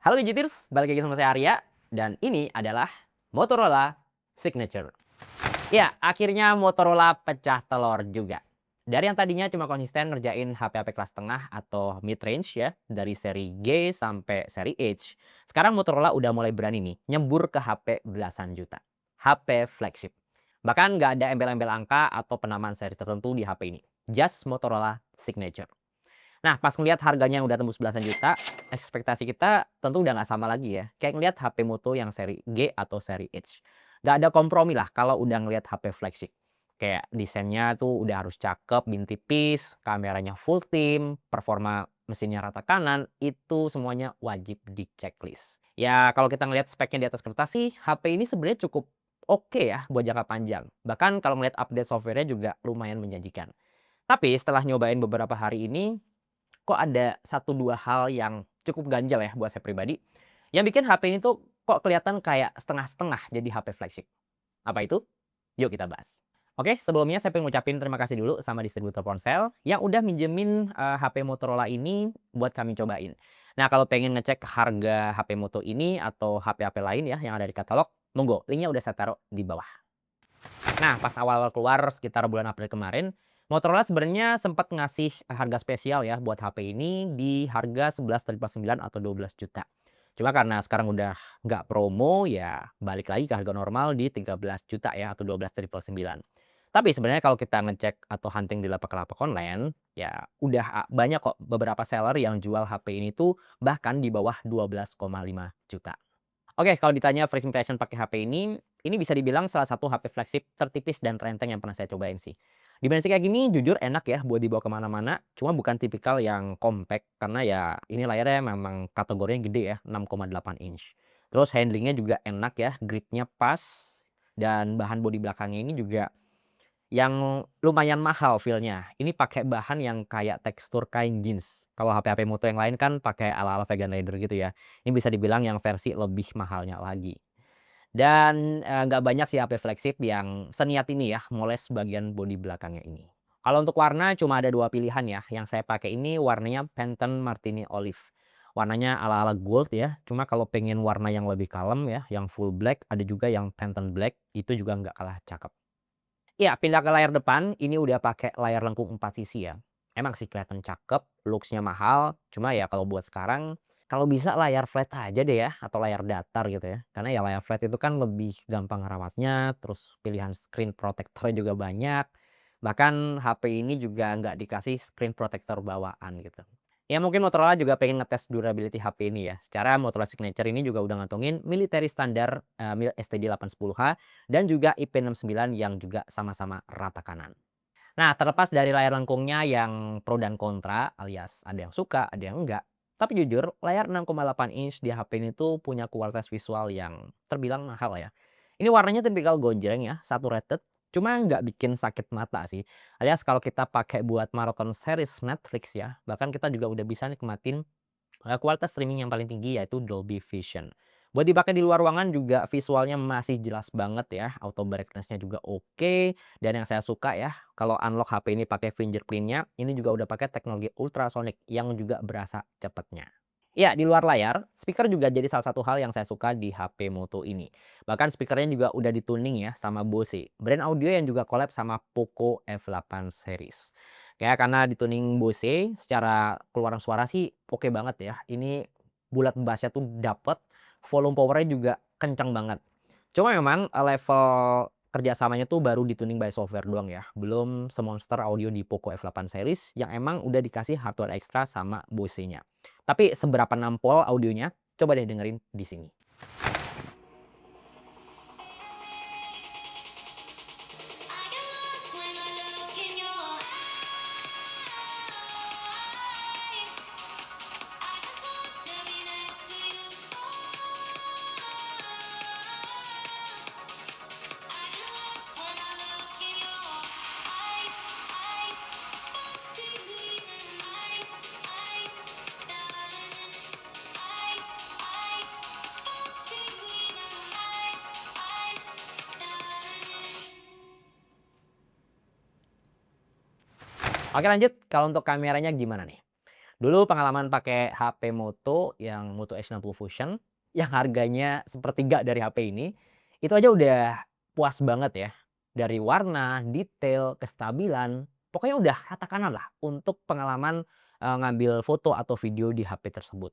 Halo Digiters, balik lagi sama saya Arya, dan ini adalah Motorola Signature. Ya, akhirnya Motorola pecah telur juga. Dari yang tadinya cuma konsisten ngerjain HP-HP kelas tengah atau mid-range ya, dari seri G sampai seri H. Sekarang Motorola udah mulai berani nih, nyembur ke HP belasan juta. HP flagship. Bahkan nggak ada embel-embel angka atau penamaan seri tertentu di HP ini. Just Motorola Signature. Nah, pas ngelihat harganya yang udah tembus belasan juta, ekspektasi kita tentu udah nggak sama lagi ya. Kayak ngelihat HP Moto yang seri G atau seri H. Nggak ada kompromi lah kalau udah ngelihat HP flagship. Kayak desainnya tuh udah harus cakep, bin tipis, kameranya full team, performa mesinnya rata kanan, itu semuanya wajib di checklist. Ya, kalau kita ngelihat speknya di atas kertas sih, HP ini sebenarnya cukup oke ya buat jangka panjang. Bahkan kalau ngelihat update software-nya juga lumayan menjanjikan. Tapi setelah nyobain beberapa hari ini, kok ada satu 2 hal yang cukup ganjel ya buat saya pribadi, yang bikin HP ini tuh kok kelihatan kayak setengah-setengah jadi HP flagship. Apa itu? Yuk kita bahas. Oke, sebelumnya saya pengen ngucapin terima kasih dulu sama distributor ponsel yang udah minjemin, HP Motorola ini buat kami cobain. Nah, kalau pengen ngecek harga HP Moto ini atau HP-HP lain ya yang ada di katalog, monggo linknya udah saya taruh di bawah. Nah, pas awal-awal keluar sekitar bulan April kemarin, Motorola sebenarnya sempat ngasih harga spesial ya buat HP ini di harga 11,9 atau 12 juta. Cuma karena sekarang udah nggak promo, ya balik lagi ke harga normal di 13 juta ya atau 12,9. Tapi sebenarnya kalau kita ngecek atau hunting di lapak-lapak online, ya udah banyak kok beberapa seller yang jual HP ini tuh bahkan di bawah 12,5 juta. Oke, kalau ditanya first impression pakai HP ini bisa dibilang salah satu HP flagship tertipis dan terenteng yang pernah saya cobain sih. Dimensif kayak gini jujur enak ya buat dibawa ke mana-mana, cuma bukan tipikal yang compact karena ya ini layarnya memang kategorinya gede ya, 6,8 inch. Terus handlingnya juga enak ya, gripnya pas, dan bahan bodi belakangnya ini juga yang lumayan mahal feel-nya. Ini pakai bahan yang kayak tekstur kain jeans. Kalau HP-HP Moto yang lain kan pakai ala-ala vegan leather gitu ya. Ini bisa dibilang yang versi lebih mahalnya lagi. Dan, nggak banyak sih HP flagship yang seniat ini ya, moles bagian bodi belakangnya ini. Kalau untuk warna cuma ada 2 pilihan ya, yang saya pakai ini warnanya Pantone Martini Olive. Warnanya ala-ala gold ya, cuma kalau pengen warna yang lebih kalem ya, yang full black, ada juga yang Pantone Black, itu juga nggak kalah cakep. Iya, pindah ke layar depan, ini udah pakai layar lengkung 4 sisi ya. Emang sih kelihatan cakep, looks-nya mahal, cuma ya kalau buat sekarang, kalau bisa layar flat aja deh ya, atau layar datar gitu ya. Karena ya layar flat itu kan lebih gampang ngerawatnya, terus pilihan screen protector juga banyak. Bahkan HP ini juga nggak dikasih screen protector bawaan gitu. Ya mungkin Motorola juga pengen ngetes durability HP ini ya. Secara Motorola Signature ini juga udah ngantongin military standar STD 810H dan juga IP69 yang juga sama-sama rata kanan. Nah, terlepas dari layar lengkungnya yang pro dan kontra, alias ada yang suka, ada yang enggak. Tapi jujur, layar 6,8 inch di HP ini tuh punya kualitas visual yang terbilang mahal ya. Ini warnanya tipikal gonjreng ya, satu rated, cuma nggak bikin sakit mata sih. Alias kalau kita pakai buat maraton series Netflix ya, bahkan kita juga udah bisa nikmatin kualitas streaming yang paling tinggi yaitu Dolby Vision. Buat dipakai di luar ruangan juga visualnya masih jelas banget ya, auto brightness-nya juga oke, dan yang saya suka ya, kalau unlock HP ini pakai fingerprint-nya, ini juga udah pakai teknologi ultrasonic yang juga berasa cepatnya. Ya, di luar layar, speaker juga jadi salah satu hal yang saya suka di HP Moto ini. Bahkan speakernya juga udah dituning ya sama Bose, brand audio yang juga collab sama Poco F8 series. Kayak karena dituning Bose, secara keluaran suara sih oke banget ya. Ini bulat bassnya tuh dapet, volume powernya juga kencang banget. Cuma memang, level kerjasamanya tuh baru di-tuning by software doang ya, belum semonster audio di Poco F8 series yang emang udah dikasih hardware ekstra sama Bose-nya. Tapi seberapa nampol audionya, coba deh dengerin di sini. Oke lanjut, kalau untuk kameranya gimana nih? Dulu pengalaman pakai HP Moto yang Moto X60 Fusion, yang harganya sepertiga dari HP ini, itu aja udah puas banget ya. Dari warna, detail, kestabilan, pokoknya udah katakanlah untuk pengalaman, ngambil foto atau video di HP tersebut.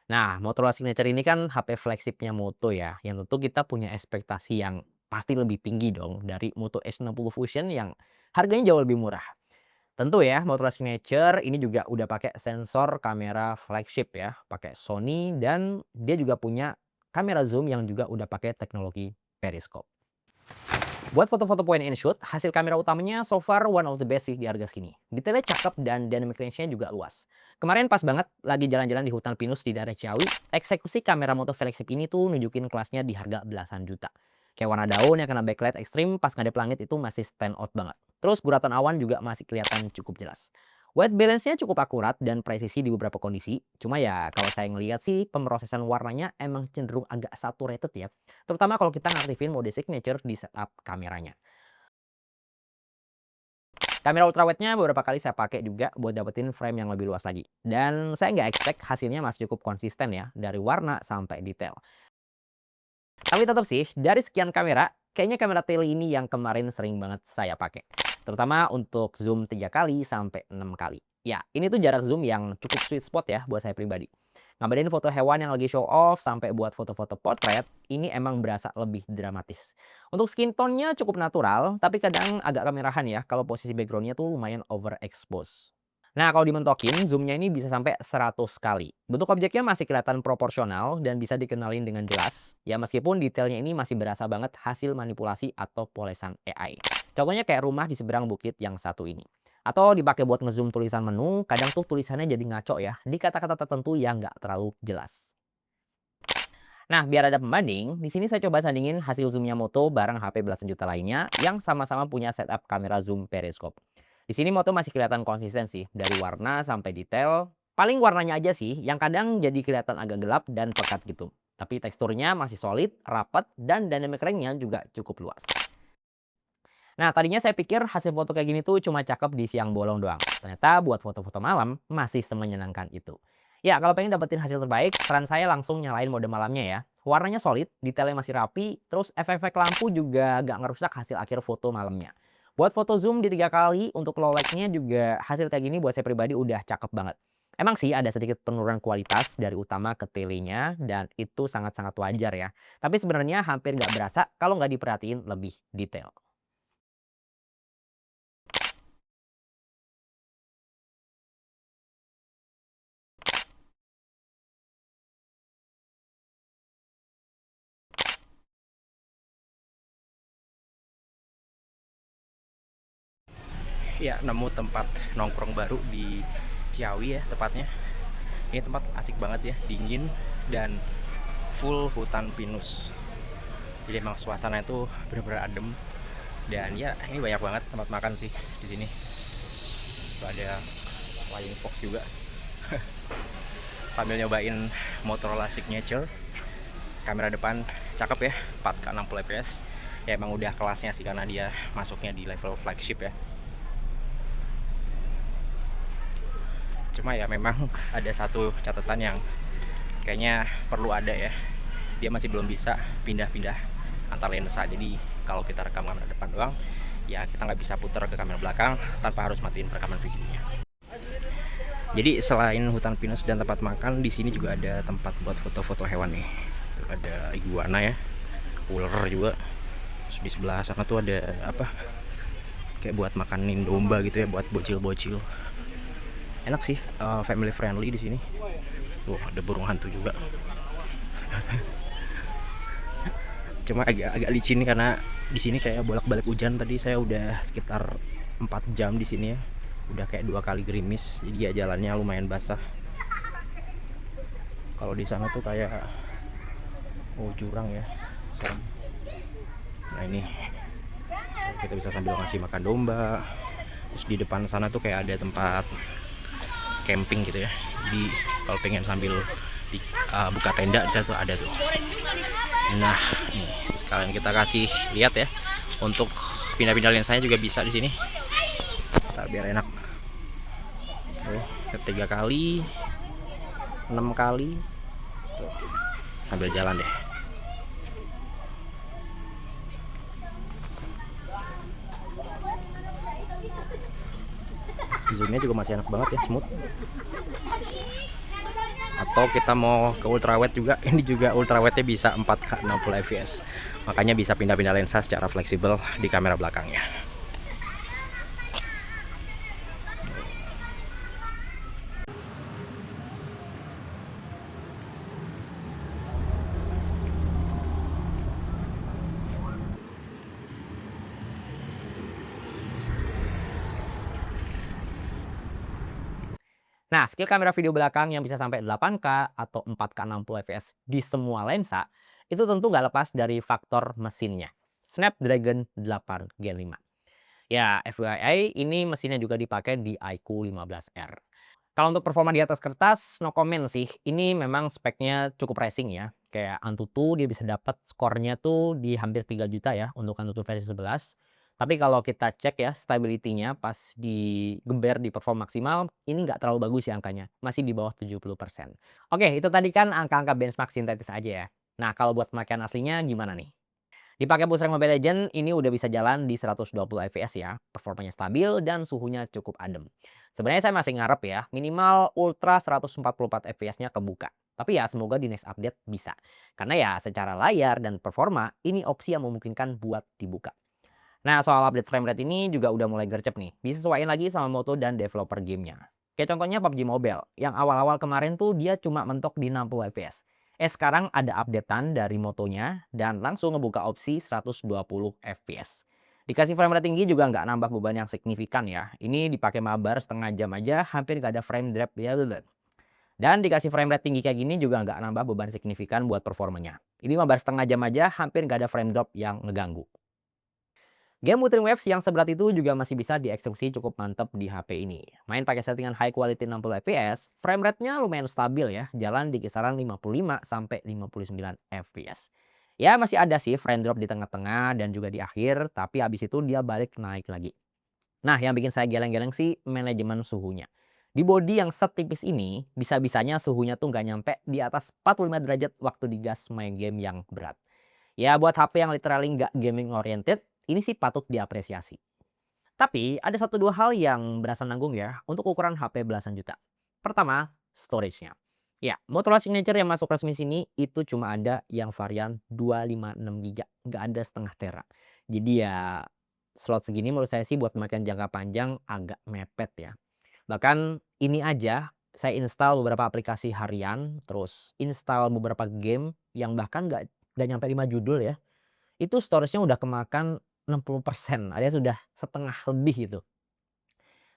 Nah, Motorola Signature ini kan HP flagship-nya Moto ya, yang tentu kita punya ekspektasi yang pasti lebih tinggi dong dari Moto X60 Fusion yang harganya jauh lebih murah. Tentu ya, Motorola Signature ini juga udah pakai sensor kamera flagship ya, pakai Sony dan dia juga punya kamera zoom yang juga udah pakai teknologi periscope. Buat foto-foto point and shoot, hasil kamera utamanya so far one of the best sih di harga segini. Detailnya cakep dan dynamic range-nya juga luas. Kemarin pas banget lagi jalan-jalan di hutan pinus di daerah Ciawi, eksekusi kamera moto flagship ini tuh nunjukin kelasnya di harga belasan juta. Kayak warna daun yang kena backlight ekstrim pas ngadep langit itu masih stand out banget. Terus guratan awan juga masih kelihatan cukup jelas. White balance-nya cukup akurat dan presisi di beberapa kondisi. Cuma ya kalau saya ngelihat sih pemrosesan warnanya emang cenderung agak saturated ya. Terutama kalau kita ngaktifin mode signature di setup kameranya. Kamera ultrawide-nya beberapa kali saya pakai juga buat dapetin frame yang lebih luas lagi. Dan saya nggak expect hasilnya masih cukup konsisten ya, dari warna sampai detail. Tapi tetap sih, dari sekian kamera, kayaknya kamera tele ini yang kemarin sering banget saya pakai. Terutama untuk zoom 3 kali sampai 6 kali. Ya, ini tuh jarak zoom yang cukup sweet spot ya buat saya pribadi. Ngambilin foto hewan yang lagi show off sampai buat foto-foto portrait, ini emang berasa lebih dramatis. Untuk skin tone-nya cukup natural, tapi kadang agak kemerahan ya kalau posisi background-nya tuh lumayan overexpose. Nah, kalau dimentokin, zoom-nya ini bisa sampai 100 kali. Bentuk objeknya masih kelihatan proporsional dan bisa dikenalin dengan jelas. Ya, meskipun detailnya ini masih berasa banget hasil manipulasi atau polesan AI. Contohnya kayak rumah di seberang bukit yang satu ini. Atau dipakai buat ngezoom tulisan menu, kadang tuh tulisannya jadi ngaco ya, di kata-kata tertentu yang nggak terlalu jelas. Nah, biar ada pembanding, di sini saya coba sandingin hasil zoomnya Moto bareng HP belasan juta lainnya yang sama-sama punya setup kamera zoom periscope. Di sini Moto masih kelihatan konsisten sih, dari warna sampai detail. Paling warnanya aja sih, yang kadang jadi kelihatan agak gelap dan pekat gitu. Tapi teksturnya masih solid, rapat, dan dynamic range-nya juga cukup luas. Nah, tadinya saya pikir hasil foto kayak gini tuh cuma cakep di siang bolong doang. Ternyata buat foto-foto malam masih semenyenangkan itu. Ya, kalau pengen dapetin hasil terbaik, saran saya langsung nyalain mode malamnya ya. Warnanya solid, detailnya masih rapi, terus efek-efek lampu juga gak ngerusak hasil akhir foto malamnya. Buat foto zoom di 3 kali, untuk low light-nya juga hasil kayak gini buat saya pribadi udah cakep banget. Emang sih ada sedikit penurunan kualitas dari utama ke telenya dan itu sangat-sangat wajar ya. Tapi sebenarnya hampir nggak berasa kalau nggak diperhatiin lebih detail. Ya, nemu tempat nongkrong baru di Ciawi ya tepatnya. Ini tempat asik banget ya, dingin dan full hutan pinus. Jadi emang suasana itu benar-benar adem. Dan ya, ini banyak banget tempat makan sih di sini. Tuh ada Flying Fox juga. Sambil nyobain Motorola Signature. Kamera depan cakep ya, 4K 60 fps. Ya emang udah kelasnya sih karena dia masuknya di level flagship ya. Cuma ya memang ada satu catatan yang kayaknya perlu ada ya. Dia masih belum bisa pindah-pindah antar lensa. Jadi kalau kita rekam kamera depan doang, ya kita nggak bisa putar ke kamera belakang tanpa harus matiin perekaman videonya. Jadi selain hutan pinus dan tempat makan, di sini juga ada tempat buat foto-foto hewan nih. Tuh ada iguana ya, ular juga. Terus di sebelah sana tuh ada apa? Kayak buat makanin domba gitu ya, buat bocil-bocil. Enak sih, family friendly di sini. Ada burung hantu juga. Cuma agak licin nih karena di sini kayak bolak-balik hujan. Tadi saya udah sekitar 4 jam di sini ya. Udah kayak 2 kali gerimis, jadi ya jalannya lumayan basah. Kalau di sana tuh kayak jurang ya. Serem. Nah, ini kita bisa sambil ngasih makan domba. Terus di depan sana tuh kayak ada tempat camping gitu ya. Jadi kalau pengen sambil buka tenda di situ ada tuh. Nah, nih sekalian kita kasih lihat ya. Untuk pindah-pindah lensanya juga bisa di sini. Ntar biar enak. Tuh. 3 kali, 6 kali. Tuh, sambil jalan deh. Zoomnya juga masih enak banget ya, smooth. Atau kita mau ke ultrawide juga, ini juga ultrawide-nya bisa 4K 60 fps, makanya bisa pindah-pindah lensa secara fleksibel di kamera belakangnya. Nah, skill kamera video belakang yang bisa sampai 8K atau 4K 60 fps di semua lensa, itu tentu nggak lepas dari faktor mesinnya. Snapdragon 8 Gen 5. Ya, FYI ini mesinnya juga dipakai di iQOO 15R. Kalau untuk performa di atas kertas, no comment sih. Ini memang speknya cukup racing ya. Kayak Antutu dia bisa dapat skornya tuh di hampir 3 juta ya untuk Antutu versi 11. Tapi kalau kita cek ya stability-nya pas digember di perform maksimal, ini nggak terlalu bagus ya angkanya. Masih di bawah 70%. Oke, itu tadi kan angka-angka benchmark sintetis aja ya. Nah, kalau buat pemakaian aslinya gimana nih? Dipakai booster Mobile Legends ini udah bisa jalan di 120 fps ya, performanya stabil dan suhunya cukup adem. Sebenarnya saya masih ngarep ya, minimal ultra 144 fps-nya kebuka. Tapi ya semoga di next update bisa. Karena ya secara layar dan performa ini opsi yang memungkinkan buat dibuka. Nah, soal update frame rate ini juga udah mulai gercep nih. Disesuaikan lagi sama moto dan developer gamenya. Kayak contohnya PUBG Mobile, yang awal-awal kemarin tuh dia cuma mentok di 60 fps. Sekarang ada updatean dari motonya dan langsung ngebuka opsi 120 fps. Dikasih frame rate tinggi juga nggak nambah beban yang signifikan ya. Ini dipakai mabar setengah jam aja hampir nggak ada frame drop ya. Dan dikasih frame rate tinggi kayak gini juga nggak nambah beban signifikan buat performanya. Ini mabar setengah jam aja hampir nggak ada frame drop yang ngeganggu. Game Wuthering Waves yang seberat itu juga masih bisa dieksekusi cukup mantap di HP ini. Main pakai settingan high quality 60 fps, frame rate-nya lumayan stabil ya, jalan di kisaran 55 sampai 59 fps. Ya masih ada sih frame drop di tengah-tengah dan juga di akhir, tapi habis itu dia balik naik lagi. Nah, yang bikin saya geleng-geleng sih manajemen suhunya. Di body yang setipis ini, bisa-bisanya suhunya tuh nggak nyampe di atas 45 derajat waktu digas main game yang berat. Ya buat HP yang literally nggak gaming oriented, ini sih patut diapresiasi. Tapi ada satu dua hal yang berasa nanggung ya untuk ukuran HP belasan juta. Pertama, storage-nya. Ya, Motorola Signature yang masuk resmi sini itu cuma ada yang varian 256 GB, nggak ada setengah tera. Jadi ya slot segini menurut saya sih buat pemakaian jangka panjang agak mepet ya. Bahkan ini aja saya install beberapa aplikasi harian, terus install beberapa game yang bahkan nggak nyampe 5 judul ya. Itu storage-nya udah kemakan 60%, alias sudah setengah lebih gitu.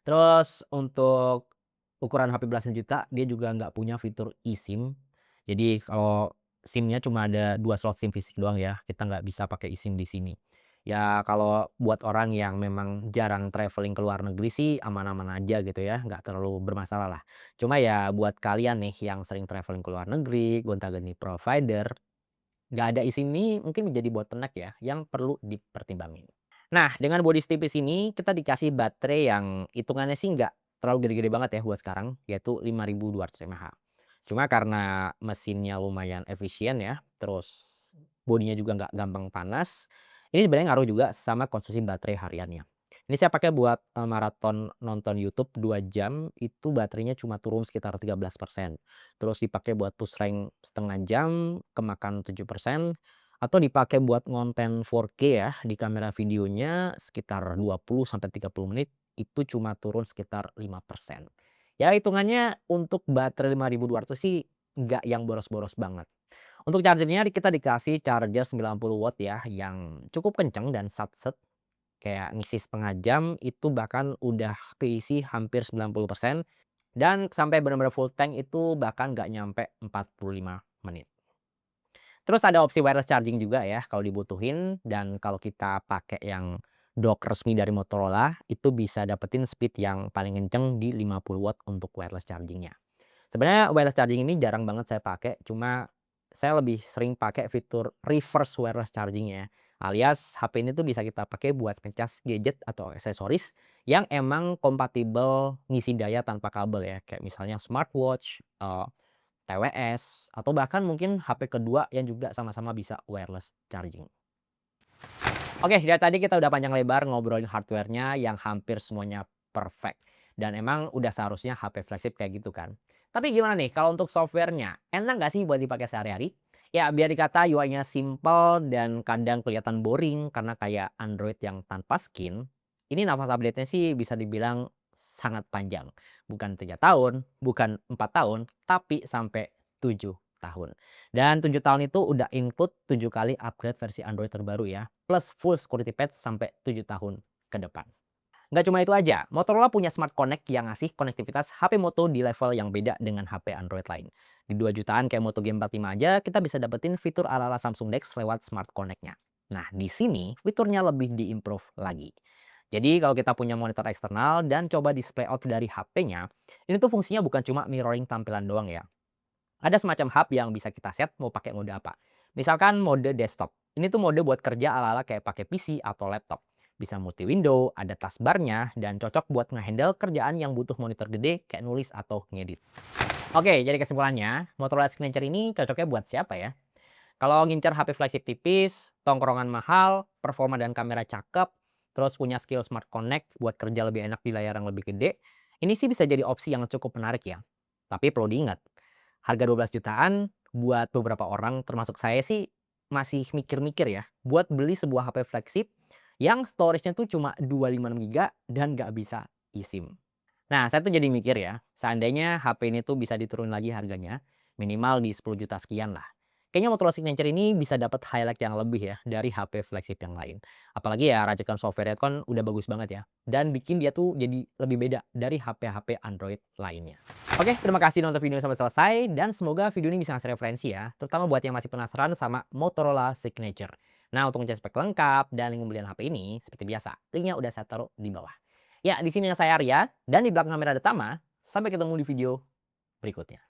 Terus untuk ukuran HP belasan juta, dia juga nggak punya fitur eSIM. Jadi kalau SIM-nya cuma ada 2 slot SIM fisik doang ya, kita nggak bisa pakai eSIM di sini. Ya kalau buat orang yang memang jarang traveling ke luar negeri sih aman-aman aja gitu ya, nggak terlalu bermasalah lah. Cuma ya buat kalian nih yang sering traveling ke luar negeri, gonta-ganti provider, nggak ada eSIM ini mungkin menjadi bottleneck ya, yang perlu dipertimbangin. Nah, dengan body setipis ini kita dikasih baterai yang hitungannya sih nggak terlalu gede-gede banget ya buat sekarang, yaitu 5200 mAh. Cuma karena mesinnya lumayan efisien ya, terus bodinya juga nggak gampang panas, ini sebenarnya ngaruh juga sama konsumsi baterai hariannya. Ini saya pakai buat, maraton nonton YouTube 2 jam, itu baterainya cuma turun sekitar 13%. Terus dipakai buat push rank setengah jam, kemakan 7%, atau dipakai buat ngonten 4K ya di kamera videonya sekitar 20 sampai 30 menit, itu cuma turun sekitar 5%. Ya hitungannya untuk baterai 5200 sih nggak yang boros-boros banget. Untuk chargernya kita dikasih charger 90 watt ya yang cukup kenceng dan satset. Kayak ngisi setengah jam itu bahkan udah keisi hampir 90% dan sampai benar-benar full tank itu bahkan nggak nyampe 45 menit. Terus ada opsi wireless charging juga ya kalau dibutuhin dan kalau kita pakai yang dock resmi dari Motorola itu bisa dapetin speed yang paling kenceng di 50 watt untuk wireless chargingnya. Sebenarnya wireless charging ini jarang banget saya pakai, cuma saya lebih sering pakai fitur reverse wireless charging ya. Alias HP ini tuh bisa kita pakai buat ngecas gadget atau aksesoris yang emang kompatibel ngisi daya tanpa kabel ya, kayak misalnya smartwatch, TWS, atau bahkan mungkin HP kedua yang juga sama-sama bisa wireless charging. Oke, dari tadi kita udah panjang lebar ngobrolin hardware-nya yang hampir semuanya perfect. Dan emang udah seharusnya HP flagship kayak gitu kan. Tapi gimana nih kalau untuk software-nya? Enak nggak sih buat dipakai sehari-hari? Ya biar dikata UI-nya simple dan kadang kelihatan boring karena kayak Android yang tanpa skin, ini nafas update-nya sih bisa dibilang sangat panjang. Bukan 3 tahun, bukan 4 tahun, tapi sampai 7 tahun. Dan 7 tahun itu udah include 7 kali upgrade versi Android terbaru ya, plus full security patch sampai 7 tahun ke depan. Nggak cuma itu aja, Motorola punya Smart Connect yang ngasih konektivitas HP Moto di level yang beda dengan HP Android lain. Di 2 jutaan kayak Moto G45 aja kita bisa dapetin fitur ala-ala Samsung Dex lewat Smart Connect-nya. Nah, di sini fiturnya lebih di-improve lagi. Jadi kalau kita punya monitor eksternal dan coba display out dari HP-nya, ini tuh fungsinya bukan cuma mirroring tampilan doang ya. Ada semacam hub yang bisa kita set mau pakai mode apa. Misalkan mode desktop. Ini tuh mode buat kerja ala-ala kayak pakai PC atau laptop. Bisa multi window, ada taskbarnya, dan cocok buat ngehandle kerjaan yang butuh monitor gede kayak nulis atau ngedit. Oke, jadi kesimpulannya, Motorola Signature ini cocoknya buat siapa ya? Kalau ngincer HP flagship tipis, tongkrongan mahal, performa dan kamera cakep, terus punya skill Smart Connect buat kerja lebih enak di layar yang lebih gede, ini sih bisa jadi opsi yang cukup menarik ya. Tapi perlu diingat, harga 12 jutaan buat beberapa orang termasuk saya sih masih mikir-mikir ya, buat beli sebuah HP flagship yang storage-nya tuh cuma 256 giga dan nggak bisa eSIM. Nah, saya tuh jadi mikir ya, seandainya HP ini tuh bisa diturunin lagi harganya, minimal di 10 juta sekian lah. Kayaknya Motorola Signature ini bisa dapat highlight yang lebih ya dari HP flagship yang lain. Apalagi ya racikan software-nya kan udah bagus banget ya. Dan bikin dia tuh jadi lebih beda dari HP-HP Android lainnya. Oke, terima kasih nonton video sampai selesai dan semoga video ini bisa ngasih referensi ya, terutama buat yang masih penasaran sama Motorola Signature. Nah, untuk ngecek spek lengkap dan link pembelian HP ini, seperti biasa, linknya udah saya taruh di bawah. Ya, di sini saya Arya dan di belakang kamera ada Tama. Sampai ketemu di video berikutnya.